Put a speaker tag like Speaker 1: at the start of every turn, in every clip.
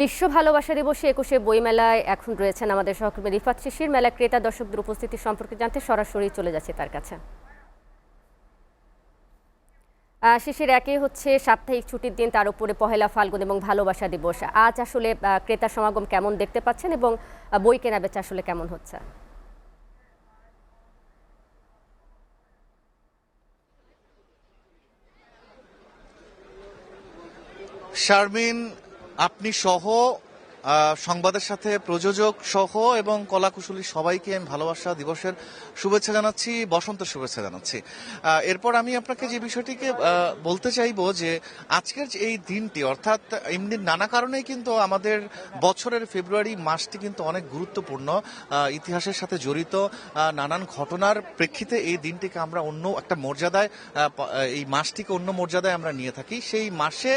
Speaker 1: বিশ্ব ভালোবাসা দিবসে ২১শে বইমেলায় এখন রয়েছেন আমাদের সহকর্মী রিফাত শিশির। মেলা ক্রেতা দর্শকদের উপস্থিতি সম্পর্কে জানতে সরাসরি চলে যাচ্ছে তার কাছে। শিশির, একই হচ্ছে সাপ্তাহিক ছুটির দিন, তার উপরে পহেলা ফাল্গুন এবং ভালোবাসা দিবস। আজ আসলে ক্রেতা সমাগম কেমন দেখতে পাচ্ছেন এবং বই কেনা বেচা আসলে কেমন হচ্ছে?
Speaker 2: শারমিন, আপনি সহ সংবাদের সাথে প্রযোজক সহ এবং কলাকুশলী সবাইকে আমি ভালোবাসা দিবসের শুভেচ্ছা জানাচ্ছি, বসন্তের শুভেচ্ছা জানাচ্ছি। এরপর আমি আপনাকে যে বিষয়টিকে বলতে চাইবো যে আজকের এই দিনটি, অর্থাৎ এমনি নানা কারণেই কিন্তু আমাদের বছরের ফেব্রুয়ারি মাসটি কিন্তু অনেক গুরুত্বপূর্ণ, ইতিহাসের সাথে জড়িত নানান ঘটনার প্রেক্ষিতে এই দিনটিকে আমরা অন্য একটা মর্যাদায়, এই মাসটিকে অন্য মর্যাদায় আমরা নিয়ে থাকি। সেই মাসে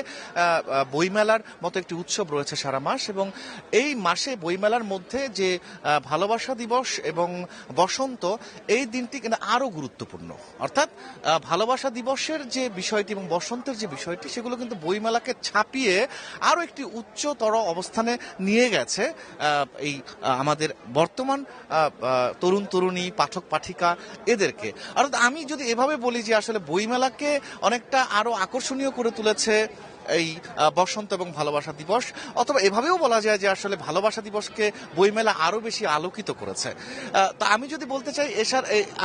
Speaker 2: বইমেলার মতো একটি উৎসব রয়েছে সারা মাস, এবং এই মাসে বইমেলার মধ্যে যে ভালোবাসা দিবস এবং বসন্ত, এই দিনটি কিন্তু আরো গুরুত্বপূর্ণ। অর্থাৎ ভালোবাসা দিবসের যে বিষয়টি এবং বসন্তের যে বিষয়টি, সেগুলো কিন্তু বইমেলাকে ছাপিয়ে আরো একটি উচ্চতর অবস্থানে নিয়ে গেছে এই আমাদের বর্তমান তরুণ তরুণী পাঠক পাঠিকা এদেরকে। অর্থাৎ আমি যদি এভাবে বলি যে আসলে বইমেলাকে অনেকটা আরো আকর্ষণীয় করে তুলেছে এই বসন্ত এবং ভালোবাসা দিবস, অথবা এভাবেও বলা যায় যে আসলে ভালোবাসা দিবসকে বইমেলা আরো বেশি আলোকিত করেছে। তা আমি যদি বলতে চাই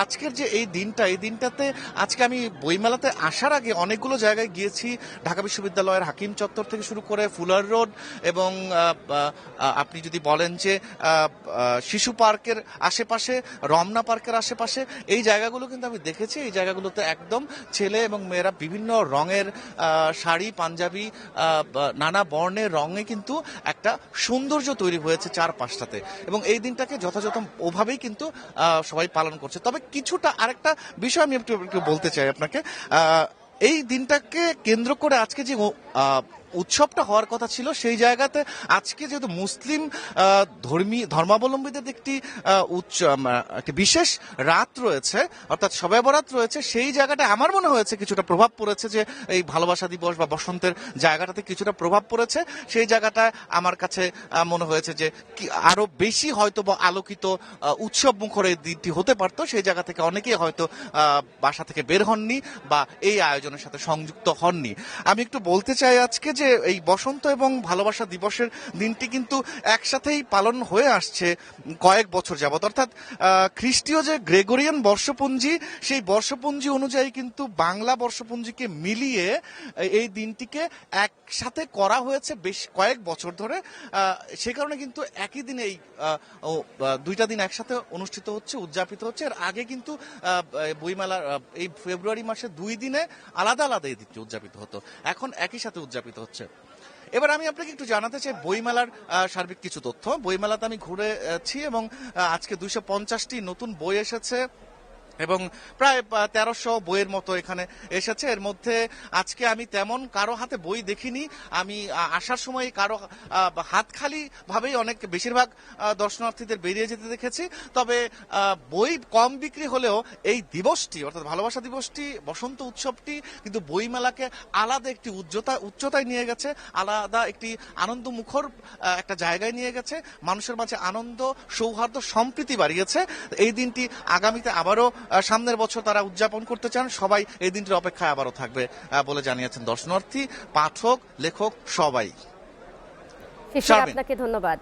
Speaker 2: আজকের যে এই দিনটা, এই দিনটাতে আজকে আমি বইমেলাতে আসার আগে অনেকগুলো জায়গায় গিয়েছি, ঢাকা বিশ্ববিদ্যালয়ের হাকিম চত্বর থেকে শুরু করে ফুলার রোড, এবং আপনি যদি বলেন যে শিশু পার্কের আশেপাশে, রমনা পার্কের আশেপাশে, এই জায়গাগুলো কিন্তু আমি দেখেছি। এই জায়গাগুলোতে একদম ছেলে এবং মেয়েরা বিভিন্ন রঙের শাড়ি, পাঞ্জাবি, নানা বর্ণের রঙে কিন্তু একটা সৌন্দর্য তৈরি হয়েছে চারপাশটাতে, এবং এই দিনটাকে যথাযথ ওভাবেই কিন্তু সবাই পালন করছে। তবে কিছুটা আরেকটা বিষয় আমি একটু বলতে চাই আপনাকে। এই দিনটাকে কেন্দ্র করে আজকে যে উৎসবটা হওয়ার কথা ছিল, সেই জায়গাতে আজকে যেহেতু মুসলিম ধর্মাবলম্বীদের একটি বিশেষ রাত রয়েছে, অর্থাৎ শবে বরাত রয়েছে, সেই জায়গাটা আমার মনে হয়েছে কিছুটা প্রভাব পড়েছে, যে এই ভালোবাসা দিবস বা বসন্তের জায়গাটাতে কিছুটা প্রভাব পড়েছে। সেই জায়গাটা আমার কাছে মনে হয়েছে যে আরো বেশি হয়তো বা আলোকিত উৎসব মুখর এই দিনটি হতে পারতো। সেই জায়গা থেকে অনেকেই হয়তো বাসা থেকে বের হননি বা এই আয়োজনের সাথে সংযুক্ত হননি। আমি একটু বলতে চাই আজকে যে এই বসন্ত এবং ভালোবাসা দিবসের দিনটি কিন্তু একসাথেই পালন হয়ে আসছে কয়েক বছর যাবত। অর্থাৎ খ্রিস্টীয় যে গ্রেগরিয়ান বর্ষপঞ্জি, সেই বর্ষপঞ্জি অনুযায়ী কিন্তু বাংলা বর্ষপঞ্জিকে মিলিয়ে এই দিনটিকে একসাথে করা হয়েছে বেশ কয়েক বছর ধরে। সে কারণে কিন্তু একই দিনে এই দুইটা দিন একসাথে অনুষ্ঠিত হচ্ছে, উদযাপিত হচ্ছে। এর আগে কিন্তু বইমেলার এই ফেব্রুয়ারি মাসে 2 দিনে আলাদা আলাদা এই দিনটি উদযাপিত হতো, এখন একই সাথে উদযাপিত হচ্ছে। এবার আমি আপনাকে একটু জানাতে চাই বইমেলার সার্বিক কিছু তথ্য। বইমেলাতে আমি ঘুরেছি এবং আজকে 250টি নতুন বই এসেছে এবং প্রায় 1300 বইয়ের মতো এখানে এসেছে। এর মধ্যে আজকে আমি তেমন কারো হাতে বই দেখিনি। আমি আসার সময় কারো হাত খালি ভাবেই বেশিরভাগ দর্শনার্থীদের বেরিয়ে যেতে দেখেছি। তবে বই কম বিক্রি হলেও এই দিবসটি, অর্থাৎ ভালোবাসা দিবসটি, বসন্ত উৎসবটি কিন্তু বইমেলাকে আলাদা একটি উচ্চতায় নিয়ে গেছে, আলাদা একটি আনন্দমুখর একটা জায়গায় নিয়ে গেছে, মানুষের মাঝে আনন্দ, সৌহার্দ্য, সম্প্রীতি বাড়িয়েছে। এই দিনটি আগামীতে আবারও সামনের বছর তারা উদযাপন করতে চান। সবাই এই দিনটির অপেক্ষায় আবারও থাকবে বলে জানিয়েছেন দর্শনার্থী, পাঠক, লেখক সবাই।
Speaker 1: আপনাকে ধন্যবাদ।